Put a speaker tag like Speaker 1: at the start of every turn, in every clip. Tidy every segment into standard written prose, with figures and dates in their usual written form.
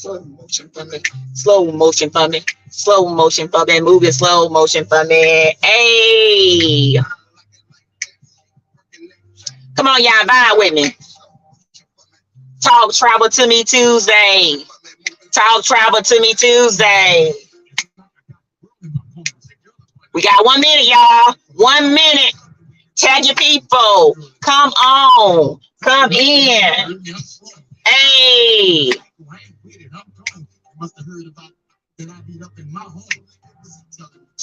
Speaker 1: Slow motion for me. Slow motion for me. Move it slow motion for me. Hey, come on, y'all, vibe with me. Talk travel to me Tuesday. Talk travel to me Tuesday. We got 1 minute, y'all. 1 minute. Tag your people. Come on. Come in. Hey.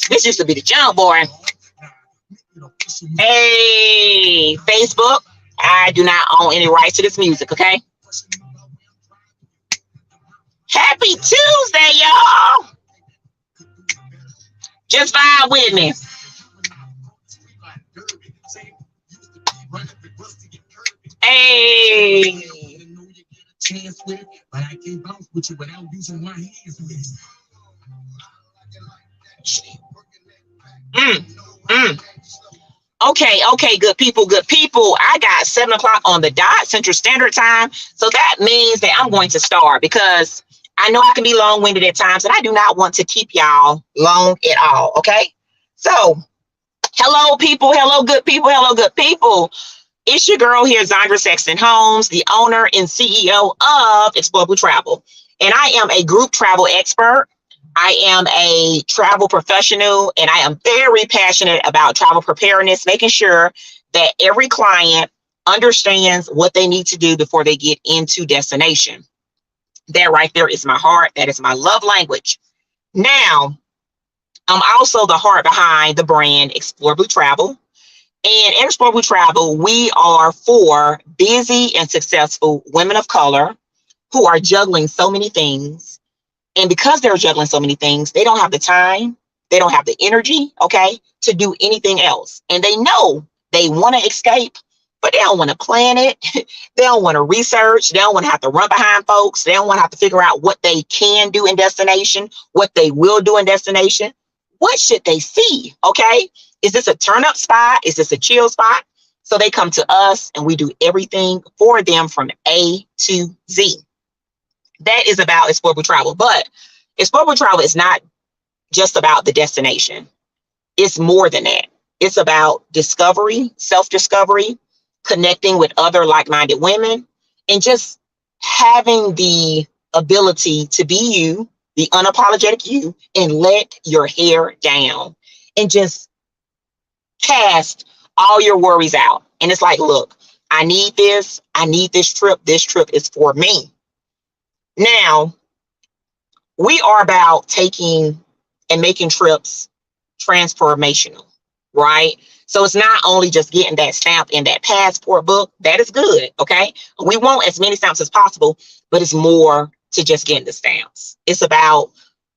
Speaker 1: This used to be the jump, boy. Hey, Facebook. I do not own any rights to this music, okay? Happy Tuesday, y'all. Just vibe with me. Hey. Mm, mm. Okay, good people, good people. I got 7 o'clock on the dot, Central Standard Time. So that means that I'm going to start because I know I can be long-winded at times, and I do not want to keep y'all long at all. Okay. So, hello, people. Hello, good people. Hello, good people. It's your girl here, Zandra Sexton Holmes, the owner and CEO of Explore Blue Travel. And I am a group travel expert. I am a travel professional, and I am very passionate about travel preparedness, making sure that every client understands what they need to do before they get into destination. That right there is my heart. That is my love language. Now, I'm also the heart behind the brand Explore Blue Travel. And at Explore Blue Travel, we are for busy and successful women of color who are juggling so many things. And because they're juggling so many things, they don't have the time, they don't have the energy, okay, to do anything else. And they know they want to escape, but they don't want to plan it. They don't want to research. They don't want to have to run behind folks. They don't want to have to figure out what they can do in destination, what they will do in destination. What should they see, okay? Is this a turn up spot? Is this a chill spot? So they come to us and we do everything for them from A to Z. That is about Explore Blue Travel. But Explore Blue Travel is not just about the destination. It's more than that. It's about discovery, self-discovery, connecting with other like-minded women, and just having the ability to be you, the unapologetic you, and let your hair down and just cast all your worries out. And it's like, look, I need this. I need this trip. This trip is for me. Now, we are about taking and making trips transformational, right? So it's not only just getting that stamp in that passport book. That is good, okay? We want as many stamps as possible, but it's more to just getting the stamps. It's about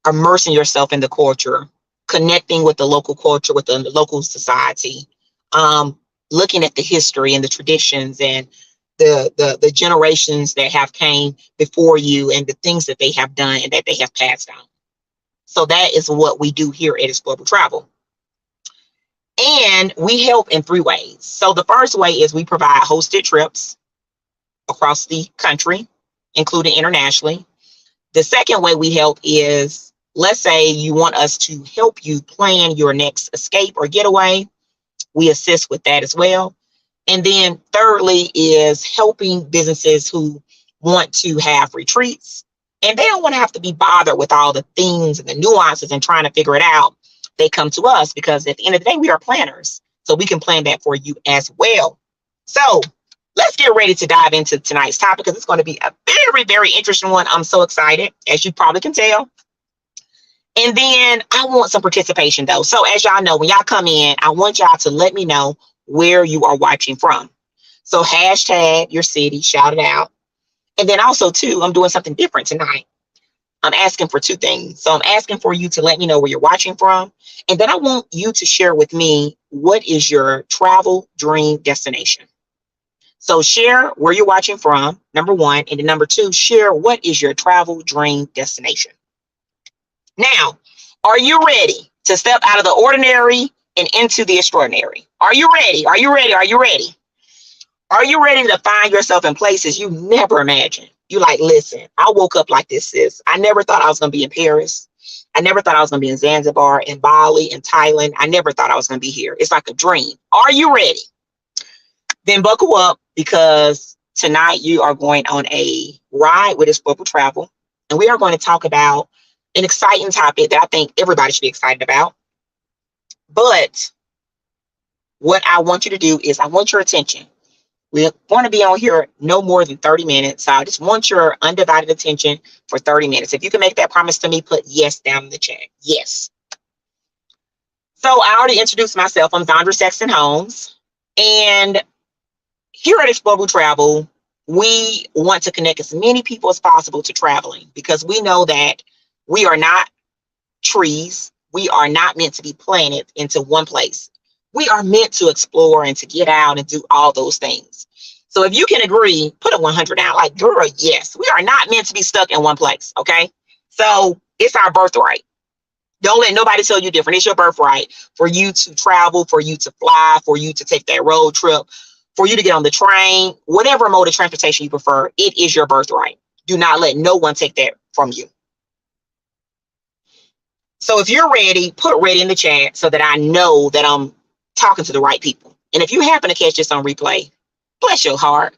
Speaker 1: immersing yourself in the culture, connecting with the local culture, with the local society, looking at the history and the traditions and the generations that have came before you and the things that they have done and that they have passed on. So that is what we do here at Explore Blue Travel. And we help in 3 ways. So the first way is we provide hosted trips across the country, including internationally. The second way we help is, let's say you want us to help you plan your next escape or getaway. We assist with that as well. And then thirdly is helping businesses who want to have retreats and they don't want to have to be bothered with all the things and the nuances and trying to figure it out. They come to us because at the end of the day, we are planners. So we can plan that for you as well. So let's get ready to dive into tonight's topic because it's going to be a very, very interesting one. I'm so excited, as you probably can tell. And then I want some participation though. So as y'all know, when y'all come in, I want y'all to let me know where you are watching from. So hashtag your city, shout it out. And then also too, I'm doing something different tonight. I'm asking for 2 things. So I'm asking for you to let me know where you're watching from. And then I want you to share with me, what is your travel dream destination? So share where you're watching from, number 1. And then number 2, share what is your travel dream destination. Now, are you ready to step out of the ordinary and into the extraordinary? Are you ready? Are you ready? Are you ready? Are you ready to find yourself in places you never imagined? You like, listen, I woke up like this, sis. I never thought I was going to be in Paris. I never thought I was going to be in Zanzibar, in Bali, in Thailand. I never thought I was going to be here. It's like a dream. Are you ready? Then buckle up, because tonight you are going on a ride with Global Travel. And we are going to talk about an exciting topic that I think everybody should be excited about. But what I want you to do is I want your attention. We want to be on here no more than 30 minutes. So I just want your undivided attention for 30 minutes. If you can make that promise to me, put yes down in the chat. Yes. So I already introduced myself. I'm Zandra Sexton Holmes. And here at Global Travel, we want to connect as many people as possible to traveling, because we know that we are not trees. We are not meant to be planted into one place. We are meant to explore and to get out and do all those things. So if you can agree, put a 100 down. Like, girl, yes, we are not meant to be stuck in one place. Okay. So it's our birthright. Don't let nobody tell you different. It's your birthright for you to travel, for you to fly, for you to take that road trip, for you to get on the train, whatever mode of transportation you prefer. It is your birthright. Do not let no one take that from you. So if you're ready, put ready in the chat so that I know that I'm talking to the right people. And if you happen to catch this on replay, bless your heart.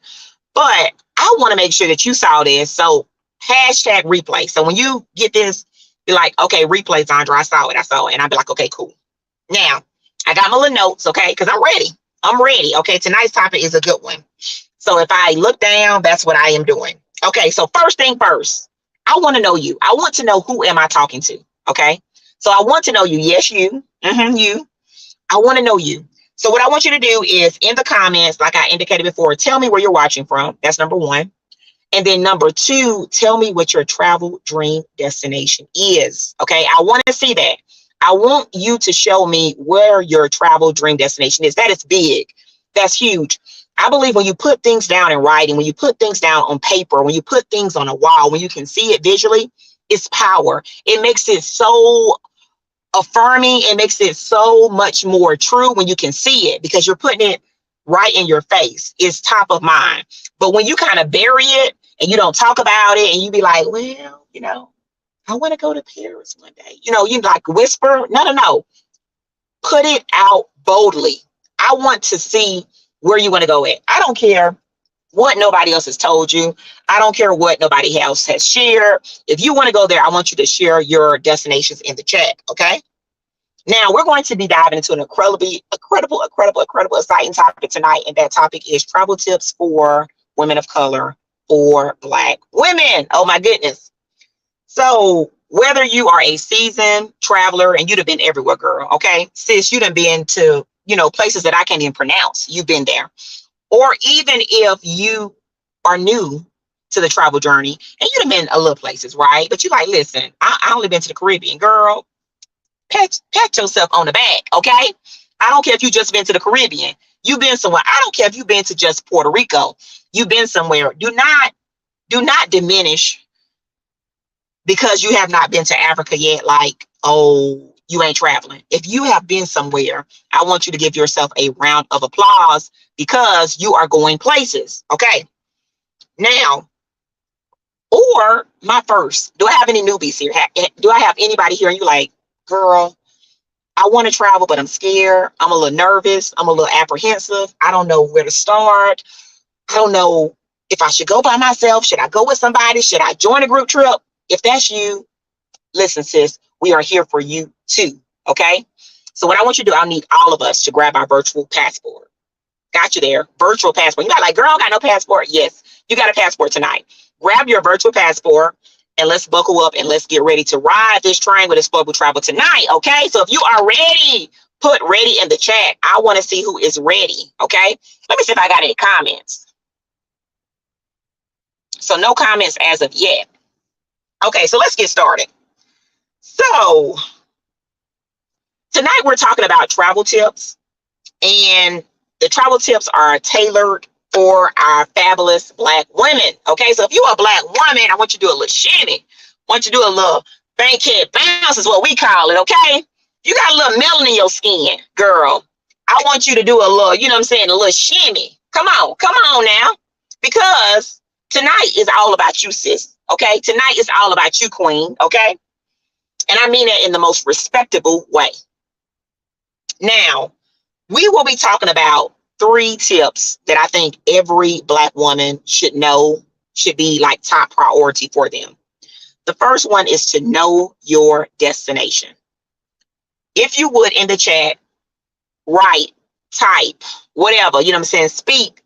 Speaker 1: But I want to make sure that you saw this. So hashtag replay. So when you get this, be like, okay, replay, Zandra, I saw it. And I'll be like, okay, cool. Now, I got my little notes, okay, because I'm ready. Okay, tonight's topic is a good one. So if I look down, that's what I am doing. Okay, so first thing first, I want to know you. I want to know, who am I talking to? Okay, so I want to know you. Yes, you. You. I want to know you. So what I want you to do is, in the comments, like I indicated before, tell me where you're watching from. That's number one. And then number two, tell me what your travel dream destination is. Okay, I want to see that. I want you to show me where your travel dream destination is. That is big. That's huge. I believe when you put things down in writing, when you put things down on paper, when you put things on a wall, when you can see it visually, it's power. It makes it so affirming. It makes it so much more true when you can see it, because you're putting it right in your face. It's top of mind. But when you kind of bury it and you don't talk about it, and you be like, well, I want to go to Paris one day. You like whisper. No. Put it out boldly. I want to see where you want to go at. I don't care what nobody else has told you. I don't care what nobody else has shared. If you want to go there, I want you to share your destinations in the chat. Okay. Now we're going to be diving into an incredibly exciting topic tonight. And that topic is travel tips for women of color, for Black women. Oh my goodness. So whether you are a seasoned traveler, and you'd have been everywhere, girl. Okay. Sis, you'd have been to, places that I can't even pronounce. You've been there. Or even if you are new to the travel journey, and you'd have been a little places, right? But you like, listen, I only been to the Caribbean, girl. Pat yourself on the back, okay? I don't care if you just been to the Caribbean. You've been somewhere. I don't care if you've been to just Puerto Rico. You've been somewhere. Do not diminish because you have not been to Africa yet. Like, oh, you ain't traveling. If you have been somewhere, I want you to give yourself a round of applause, because you are going places. Okay. Now, or my first, do I have any newbies here? Do I have anybody here and you like, girl, I want to travel, but I'm scared. I'm a little nervous. I'm a little apprehensive. I don't know where to start. I don't know if I should go by myself. Should I go with somebody? Should I join a group trip? If that's you, listen, sis, we are here for you too. Okay. So what I want you to do, I need all of us to grab our virtual passport. Got you there. Virtual passport. You're not like, girl, I got no passport. Yes, you got a passport tonight. Grab your virtual passport and let's buckle up and let's get ready to ride this train with Global Travel tonight. Okay. So if you are ready, put ready in the chat. I want to see who is ready. Okay. Let me see if I got any comments. So no comments as of yet. Okay. So let's get started. So tonight we're talking about travel tips, and the travel tips are tailored for our fabulous Black women. Okay, so if you're a Black woman, I want you to do a little shimmy. I want you to do a little bankhead bounce is what we call it. Okay, you got a little melanin in your skin, girl. I want you to do a little, a little shimmy. Come on now, because Tonight is all about you, sis. Okay. Tonight is all about you, queen. Okay. And I mean it in the most respectable way. Now, we will be talking about 3 tips that I think every Black woman should know, should be like top priority for them. The first one is to know your destination. If you would in the chat, write, type, whatever, you know what I'm saying? Speak,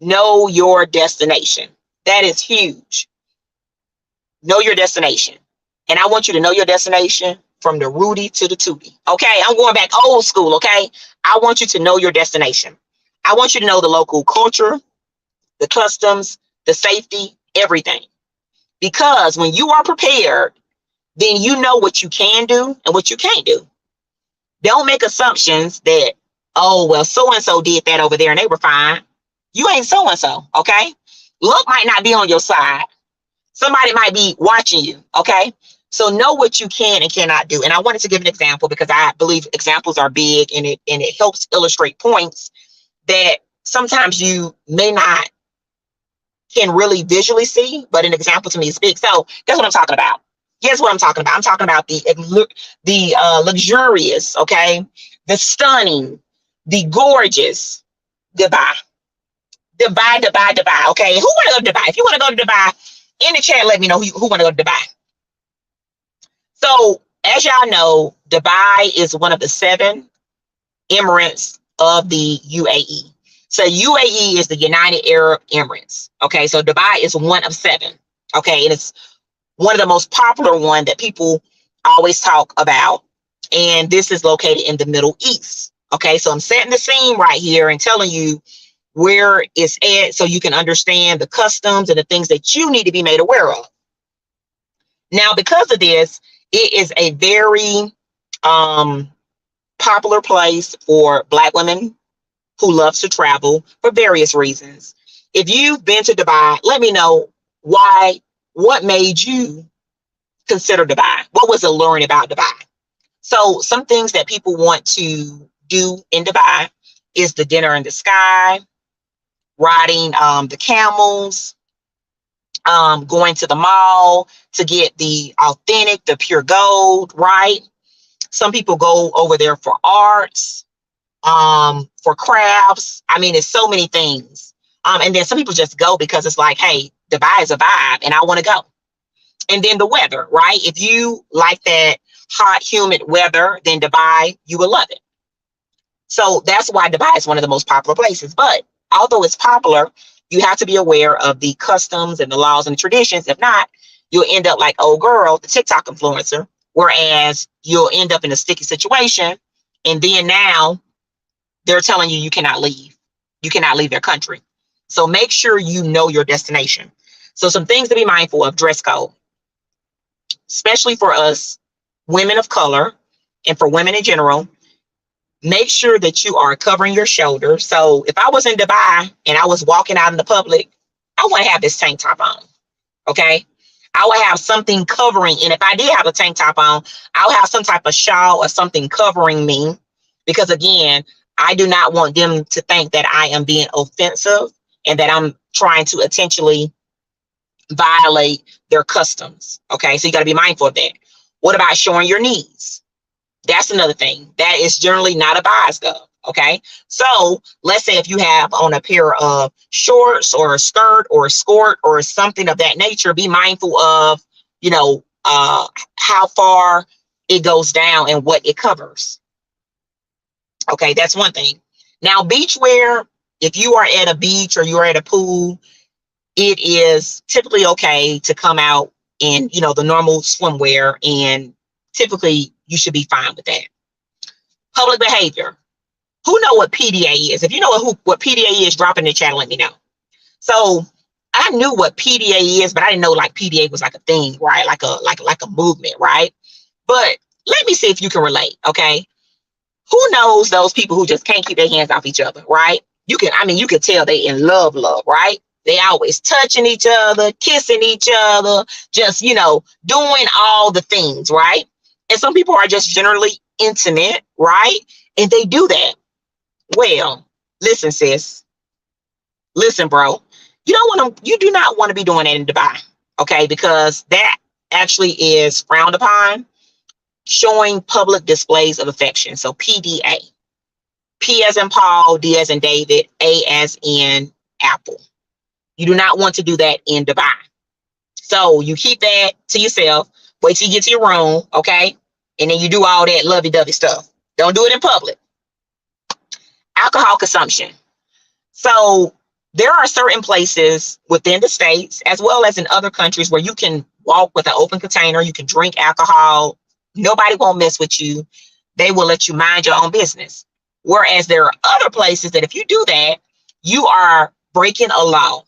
Speaker 1: know your destination. That is huge. Know your destination. And I want you to know your destination from the Rudy to the Tootie. Okay. I'm going back old school. Okay. I want you to know your destination. I want you to know the local culture, the customs, the safety, everything. Because when you are prepared, then you know what you can do and what you can't do. Don't make assumptions that, oh, well, so-and-so did that over there and they were fine. You ain't so-and-so. Okay. Luck might not be on your side. Somebody might be watching you. Okay. So know what you can and cannot do. And I wanted to give an example because I believe examples are big, and it helps illustrate points that sometimes you may not can really visually see, but an example to me is big. So that's what I'm talking about. Guess what I'm talking about? I'm talking about the luxurious, okay, the stunning, the gorgeous Dubai. Dubai. Okay, who want to go to Dubai? If you want to go to Dubai, in the chat, let me know who want to go to Dubai. So, as y'all know, Dubai is one of the 7 Emirates of the UAE. So UAE is the United Arab Emirates. Okay, so Dubai is one of 7. Okay, and it's one of the most popular one that people always talk about. And this is located in the Middle East. Okay, so I'm setting the scene right here and telling you where it's at so you can understand the customs and the things that you need to be made aware of. Now, because of this, it is a very popular place for Black women who loves to travel for various reasons. If you've been to Dubai, let me know what made you consider Dubai? What was alluring about Dubai? So some things that people want to do in Dubai is the dinner in the sky, riding the camels, going to the mall to get the authentic, the pure gold, right? Some people go over there for arts, for crafts. I mean, it's so many things. And then some people just go because it's like, hey, Dubai is a vibe and I want to go. And then the weather, right? If you like that hot, humid weather, then Dubai, you will love it. So that's why Dubai is one of the most popular places. But although it's popular, you have to be aware of the customs and the laws and the traditions. If not, you'll end up like old girl, the TikTok influencer, whereas you'll end up in a sticky situation. And then now they're telling you cannot leave. You cannot leave their country. So make sure you know your destination. So some things to be mindful of: dress code, especially for us women of color and for women in general. Make sure that you are covering your shoulders. So if I was in Dubai and I was walking out in the public, I wouldn't have this tank top on. Okay. I would have something covering. And if I did have a tank top on, I would have some type of shawl or something covering me. Because again, I do not want them to think that I am being offensive and that I'm trying to intentionally violate their customs. Okay. So you got to be mindful of that. What about showing your knees? That's another thing that is generally not advised of. Okay. So let's say if you have on a pair of shorts or a skirt or a skirt or something of that nature, be mindful of, how far it goes down and what it covers. Okay. That's one thing. Now, beach wear, if you are at a beach or you're at a pool, it is typically okay to come out in, the normal swimwear, and typically you should be fine with that. Public behavior. Who know what PDA is? If you know what PDA is, drop in the chat and let me know. So I knew what PDA is, but I didn't know like PDA was like a thing, right? Like a movement, right? But let me see if you can relate, okay? Who knows those people who just can't keep their hands off each other, right? You can tell they in love, right? They always touching each other, kissing each other, just, doing all the things, right? And some people are just generally intimate, right? And they do that. Well, listen, sis. Listen, bro. You do not want to be doing that in Dubai, okay? Because that actually is frowned upon. Showing public displays of affection. So PDA. P as in Paul, D as in David, A as in Apple. You do not want to do that in Dubai. So you keep that to yourself. Wait till you get to your room, okay? And then you do all that lovey-dovey stuff. Don't do it in public. Alcohol consumption. So there are certain places within the States, as well as in other countries, where you can walk with an open container. You can drink alcohol. Nobody won't mess with you. They will let you mind your own business. Whereas there are other places that if you do that, you are breaking a law.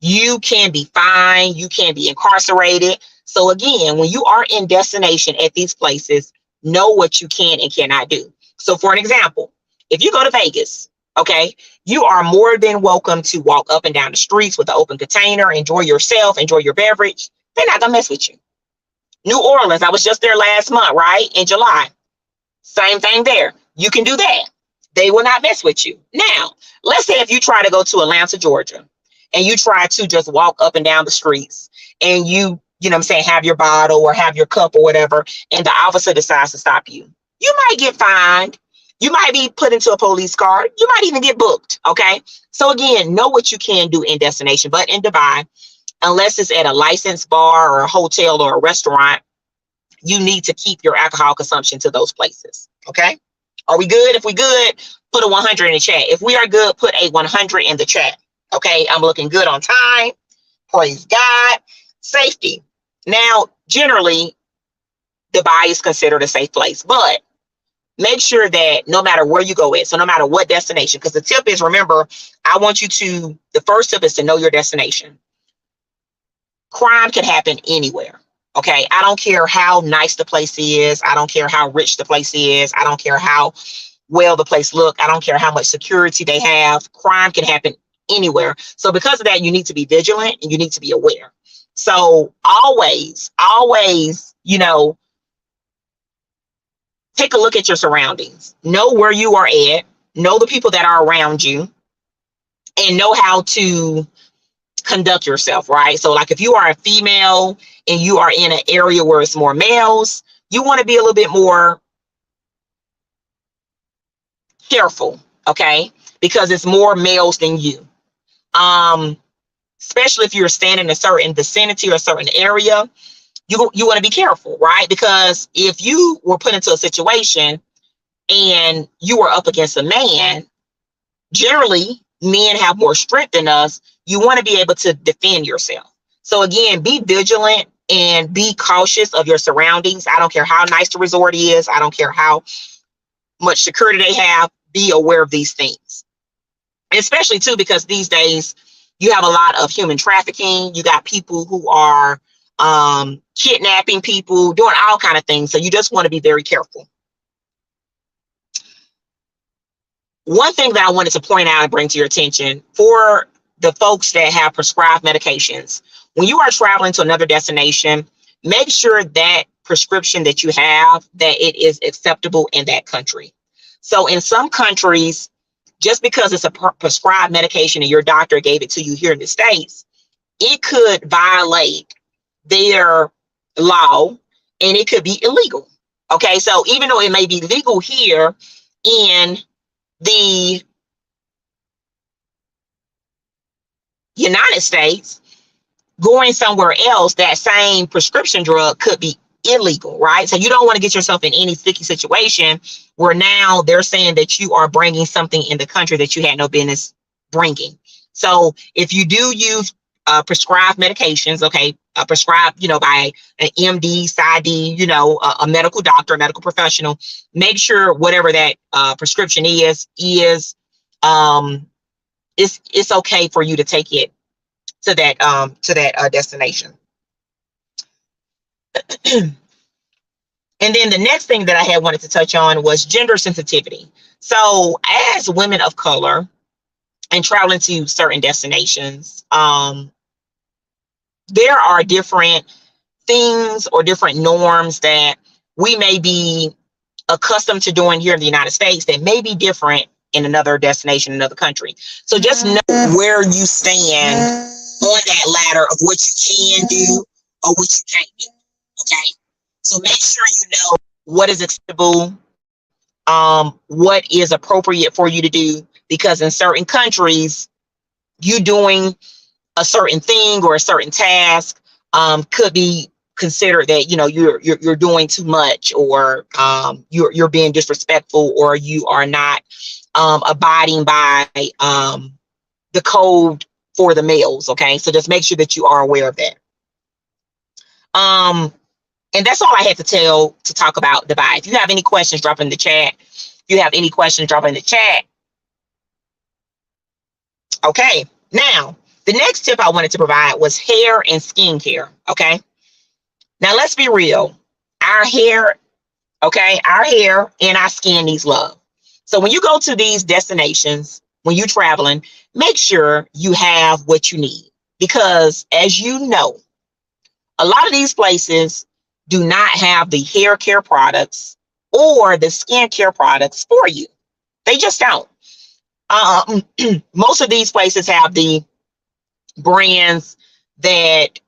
Speaker 1: You can be fined. You can be incarcerated. So again, when you are in destination at these places, know what you can and cannot do. So for an example, if you go to Vegas, okay, you are more than welcome to walk up and down the streets with an open container, enjoy yourself, enjoy your beverage. They're not gonna mess with you. New Orleans, I was just there last month, right? In July. Same thing there. You can do that. They will not mess with you. Now, let's say if you try to go to Atlanta, Georgia, and you try to just walk up and down the streets, and you know what I'm saying, have your bottle or have your cup or whatever, and the officer decides to stop you. You might get fined. You might be put into a police car. You might even get booked, okay? So again, know what you can do in destination. But in Dubai, unless it's at a licensed bar or a hotel or a restaurant, you need to keep your alcohol consumption to those places, okay? Are we good? If we good, put a 100 in the chat. If we are good, put a 100 in the chat, okay? I'm looking good on time. Praise God. Safety. Now, generally, Dubai is considered a safe place, but make sure that no matter where you go at, so no matter what destination, because the tip is, remember, the first tip is to know your destination. Crime can happen anywhere. Okay, I don't care how nice the place is. I don't care how rich the place is. I don't care how well the place look. I don't care how much security they have. Crime can happen anywhere. So because of that, you need to be vigilant and you need to be aware. So always, take a look at your surroundings. Know where you are at. Know the people that are around you, and know how to conduct yourself, right? So like if you are a female and you are in an area where it's more males, you want to be a little bit more careful, okay? Because it's more males than you. Especially if you're standing in a certain vicinity or a certain area, you want to be careful, right? Because if you were put into a situation and you were up against a man, generally men have more strength than us. You want to be able to defend yourself. So again, be vigilant and be cautious of your surroundings. I don't care how nice the resort is. I don't care how much security they have. Be aware of these things. Especially too, because these days you have a lot of human trafficking. You got people who are kidnapping people, doing all kind of things. So you just want to be very careful. One thing that I wanted to point out and bring to your attention for the folks that have prescribed medications, when you are traveling to another destination, make sure that prescription that you have, that it is acceptable in that country. So in some countries, just because it's a prescribed medication and your doctor gave it to you here in the States, it could violate their law and it could be illegal. Okay, so even though it may be legal here in the United States, going somewhere else, that same prescription drug could be illegal, right? So you don't want to get yourself in any sticky situation where now they're saying that you are bringing something in the country that you had no business bringing. So if you do use prescribed medications, okay, prescribed, by an MD, PsyD, a medical doctor, a medical professional, make sure whatever that prescription is it's okay for you to take it to that destination. And then the next thing that I had wanted to touch on was gender sensitivity. So as women of color and traveling to certain destinations, there are different things or different norms that we may be accustomed to doing here in the United States that may be different in another destination, another country. So just know where you stand on that ladder of what you can do or what you can't do. Okay. So make sure you know what is acceptable, what is appropriate for you to do, because in certain countries, you doing a certain thing or a certain task could be considered that you're doing too much, or you're being disrespectful, or you are not abiding by the code for the males. Okay, so just make sure that you are aware of that. And that's all I had to talk about Dubai. If you have any questions, drop in the chat. If you have any questions, drop in the chat. Okay, now the next tip I wanted to provide was hair and skincare. Okay, now let's be real. Our hair, our hair and our skin needs love. So when you go to these destinations, when you're traveling, make sure you have what you need, because as you know, a lot of these places do not have the hair care products or the skin care products for you. They just don't. Most of these places have the brands that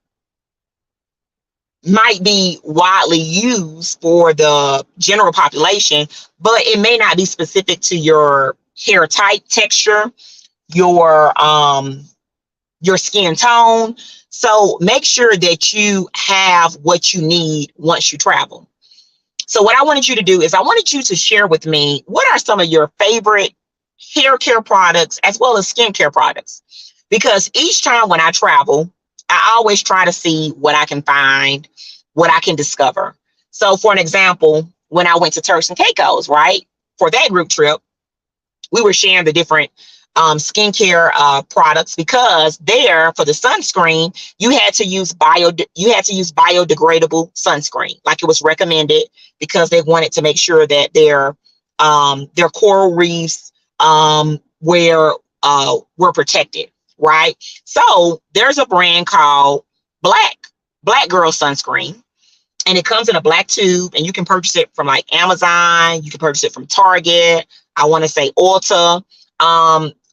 Speaker 1: might be widely used for the general population, but it may not be specific to your hair type, texture, your skin tone. So make sure that you have what you need once you travel. So what I wanted you to do is I wanted you to share with me, what are some of your favorite hair care products as well as skincare products? Because each time when I travel, I always try to see what I can find, what I can discover. So for an example, when I went to Turks and Caicos, right, for that group trip, we were sharing the different skincare products, because there for the sunscreen, you had to use biodegradable sunscreen, like it was recommended, because they wanted to make sure that their coral reefs were protected, right? So there's a brand called Black Girl Sunscreen, and it comes in a black tube, and you can purchase it from like Amazon, you can purchase it from Target, I want to say Ulta,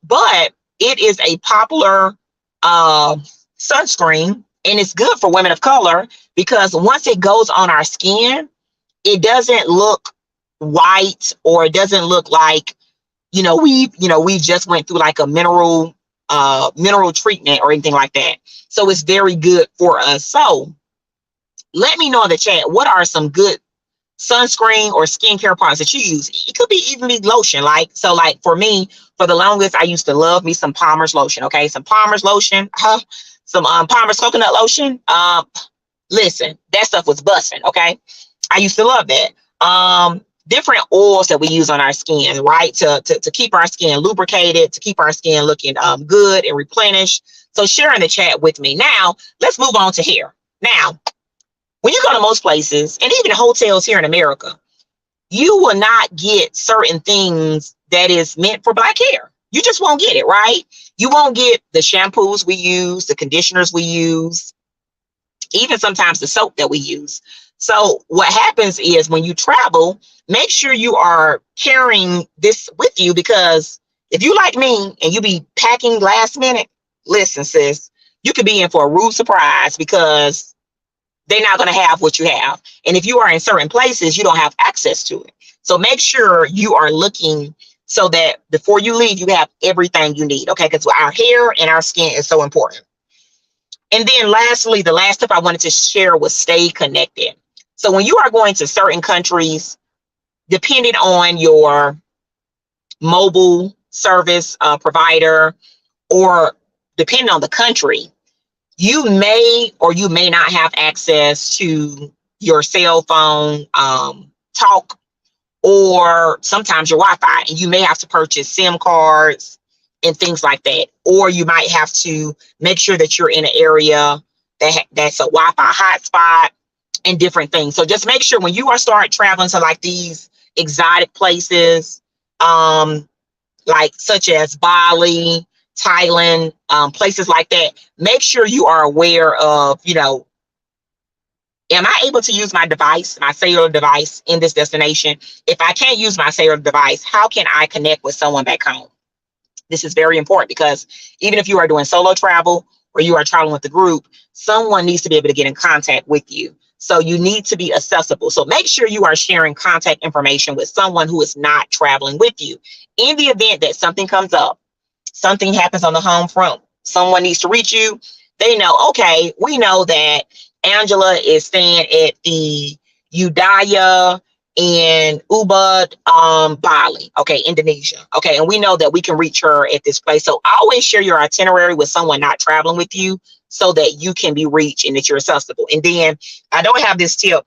Speaker 1: but it is a popular sunscreen, and it's good for women of color, because once it goes on our skin, it doesn't look white, or it doesn't look like we just went through like a mineral treatment or anything like that. So it's very good for us. So let me know in the chat, what are some good sunscreen or skincare products that you use? It could be even be lotion. Like for me, for the longest, I used to love me some Palmer's lotion. Okay, some Palmer's lotion, some Palmer's coconut lotion. Listen, that stuff was busting. Okay, I used to love that. Different oils that we use on our skin, right, to keep our skin lubricated, to keep our skin looking good and replenished. So share in the chat with me. Now let's move on to hair. Now, when you go to most places, and even hotels here in America, you will not get certain things that is meant for Black hair. You just won't get it, right? You won't get the shampoos we use, the conditioners we use, even sometimes the soap that we use. So what happens is, when you travel, make sure you are carrying this with you, because if you like me and you be packing last minute, listen, sis, you could be in for a rude surprise, because they're not going to have what you have. And if you are in certain places, you don't have access to it. So make sure you are looking, so that before you leave, you have everything you need. Okay, because our hair and our skin is so important. And then lastly, the last tip I wanted to share was stay connected. So when you are going to certain countries, depending on your mobile service provider, or depending on the country, you may or you may not have access to your cell phone talk, or sometimes your Wi-Fi, and you may have to purchase SIM cards and things like that. Or you might have to make sure that you're in an area that's a Wi-Fi hotspot and different things. So just make sure when you are start traveling to like these exotic places, like such as Bali, Thailand, places like that, make sure you are aware of, Am I able to use my device, my cellular device in this destination? If I can't use my cellular device, how can I connect with someone back home? This is very important because even if you are doing solo travel or you are traveling with a group, someone needs to be able to get in contact with you. So you need to be accessible. So make sure you are sharing contact information with someone who is not traveling with you. In the event that something comes up, something happens on the home front, someone needs to reach you, they know, okay, we know that Angela is staying at the Udaya in Ubud, Bali, okay, Indonesia. Okay, and we know that we can reach her at this place. So always share your itinerary with someone not traveling with you so that you can be reached and that you're accessible. And then I don't have this tip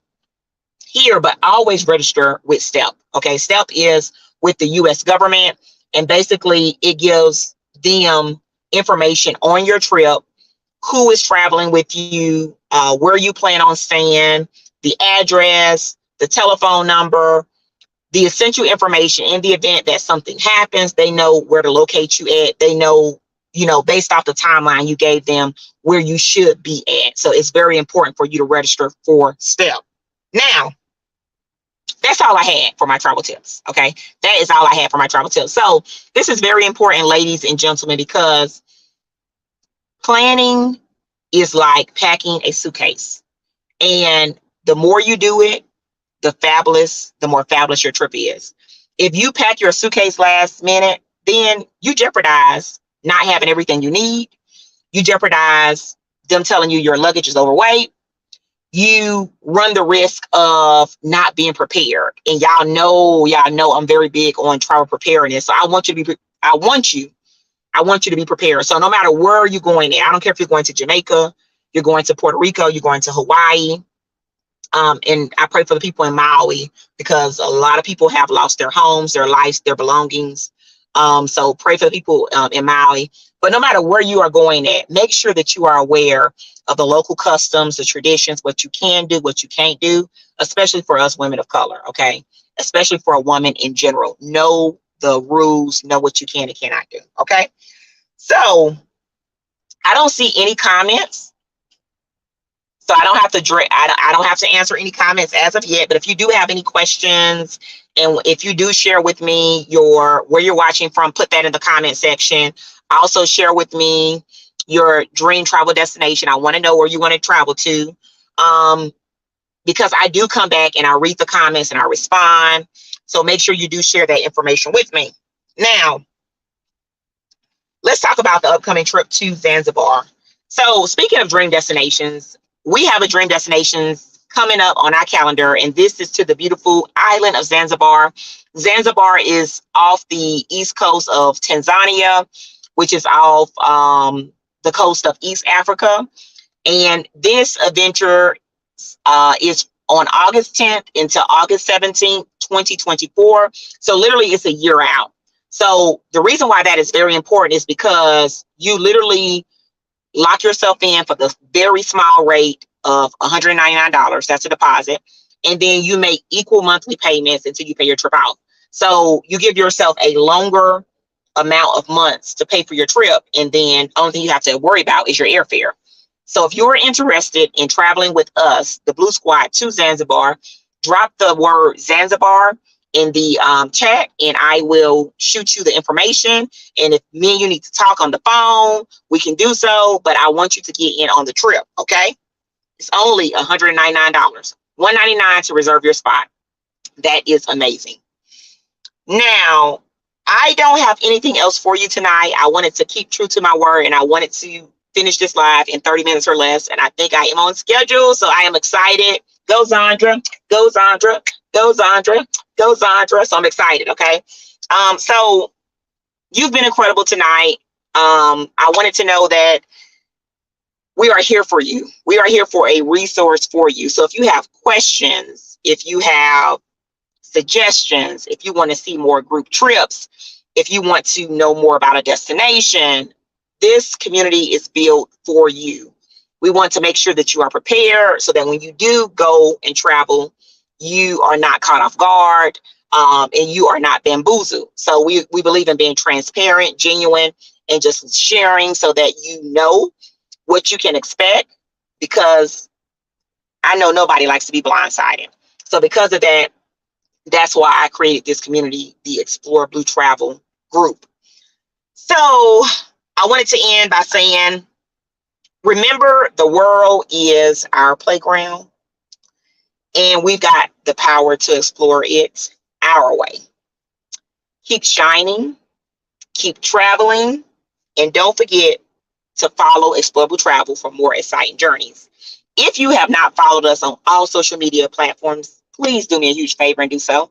Speaker 1: here, but always register with STEP. Okay, STEP is with the US government, and basically it gives them information on your trip, who is traveling with you, where you plan on staying, the address, the telephone number, the essential information. In the event that something happens, they know where to locate you at. They know, based off the timeline you gave them, where you should be at. So it's very important for you to register for STEP. Now, that's all I had for my travel tips. Okay. That is all I had for my travel tips. So this is very important, ladies and gentlemen, because planning is like packing a suitcase. And the more you do it, the more fabulous your trip is. If you pack your suitcase last minute, then you jeopardize not having everything you need. You jeopardize them telling you your luggage is overweight. You run the risk of not being prepared. And y'all know I'm very big on travel preparedness. So I want you to be prepared. So no matter where you're going, I don't care if you're going to Jamaica, you're going to Puerto Rico, you're going to Hawaii. And I pray for the people in Maui because a lot of people have lost their homes, their lives, their belongings. So pray for the people in Maui. But no matter where you are going at, make sure that you are aware of the local customs, the traditions, what you can do, what you can't do, especially for us women of color, okay? Especially for a woman in general. Know the rules, know what you can and cannot do, okay? So I don't see any comments. So I don't have to answer any comments as of yet. But if you do have any questions, and if you do share with me where you're watching from, put that in the comment section. Also share with me your dream travel destination. I want to know where you want to travel to, because I do come back and I read the comments and I respond. So make sure you do share that information with me. Now, let's talk about the upcoming trip to Zanzibar. So speaking of dream destinations, we have a dream destination coming up on our calendar, and this is to the beautiful island of Zanzibar. Zanzibar is off the east coast of Tanzania, which is off the coast of East Africa. And this adventure is on August 10th until August 17th, 2024. So literally it's a year out. So the reason why that is very important is because you literally lock yourself in for the very small rate of $199. That's a deposit. And then you make equal monthly payments until you pay your trip out. So you give yourself a longer amount of months to pay for your trip. And then only thing you have to worry about is your airfare. So if you're interested in traveling with us, the Blue Squad, to Zanzibar, drop the word Zanzibar in the chat, and I will shoot you the information. And if me and you need to talk on the phone, we can do so. But I want you to get in on the trip, okay? It's only $199, $199 to reserve your spot. That is amazing. Now, I don't have anything else for you tonight. I wanted to keep true to my word, and I wanted to finish this live in 30 minutes or less. And I think I am on schedule, so I am excited. Go Zandra, go Zandra, go Zandra, go Zandra. So I'm excited, okay? So you've been incredible tonight. I wanted to know that we are here for you. We are here for a resource for you. So if you have questions, if you have suggestions, if you want to see more group trips, if you want to know more about a destination, this community is built for you. We want to make sure that you are prepared so that when you do go and travel, you are not caught off guard, and you are not bamboozled. So we believe in being transparent, genuine, and just sharing so that you know what you can expect, because I know nobody likes to be blindsided. So because of that, that's why I created this community, the Explore Blue Travel group. So I wanted to end by saying, remember, the world is our playground, and we've got the power to explore it our way. Keep shining, keep traveling, and don't forget to follow Explore Blue Travel for more exciting journeys. If you have not followed us on all social media platforms, please do me a huge favor and do so.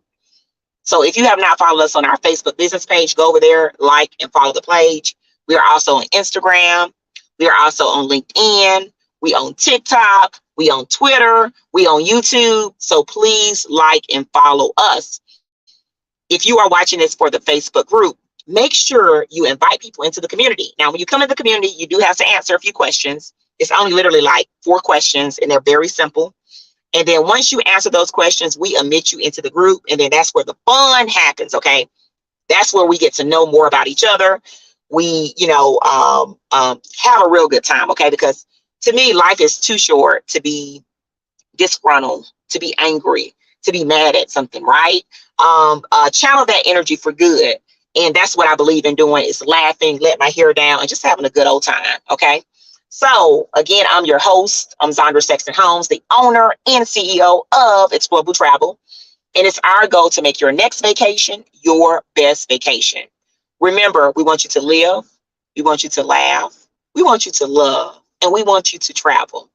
Speaker 1: So if you have not followed us on our Facebook business page, go over there, like and follow the page. We are also on Instagram. We are also on LinkedIn. We on TikTok. We on Twitter. We on YouTube. So please like and follow us. If you are watching this for the Facebook group, make sure you invite people into the community. Now, when you come to the community, you do have to answer a few questions. It's only literally like 4 questions, and they're very simple. And then once you answer those questions, we admit you into the group. And then that's where the fun happens. Okay. That's where we get to know more about each other. We, have a real good time. Okay. Because to me, life is too short to be disgruntled, to be angry, to be mad at something, right? Channel that energy for good. And that's what I believe in doing, is laughing, let my hair down, and just having a good old time. Okay. So again, I'm your host. I'm Zandra Sexton Holmes, the owner and CEO of Explore Blue Travel. And it's our goal to make your next vacation your best vacation. Remember, we want you to live. We want you to laugh. We want you to love. And we want you to travel.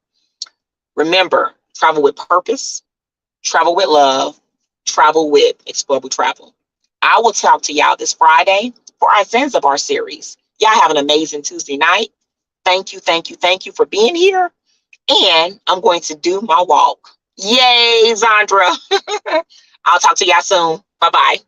Speaker 1: Remember, travel with purpose, travel with love, travel with Explore Blue Travel. I will talk to y'all this Friday for our Zanzibar series. Y'all have an amazing Tuesday night. Thank you, thank you, thank you for being here. And I'm going to do my walk. Yay, Zandra. I'll talk to y'all soon. Bye-bye.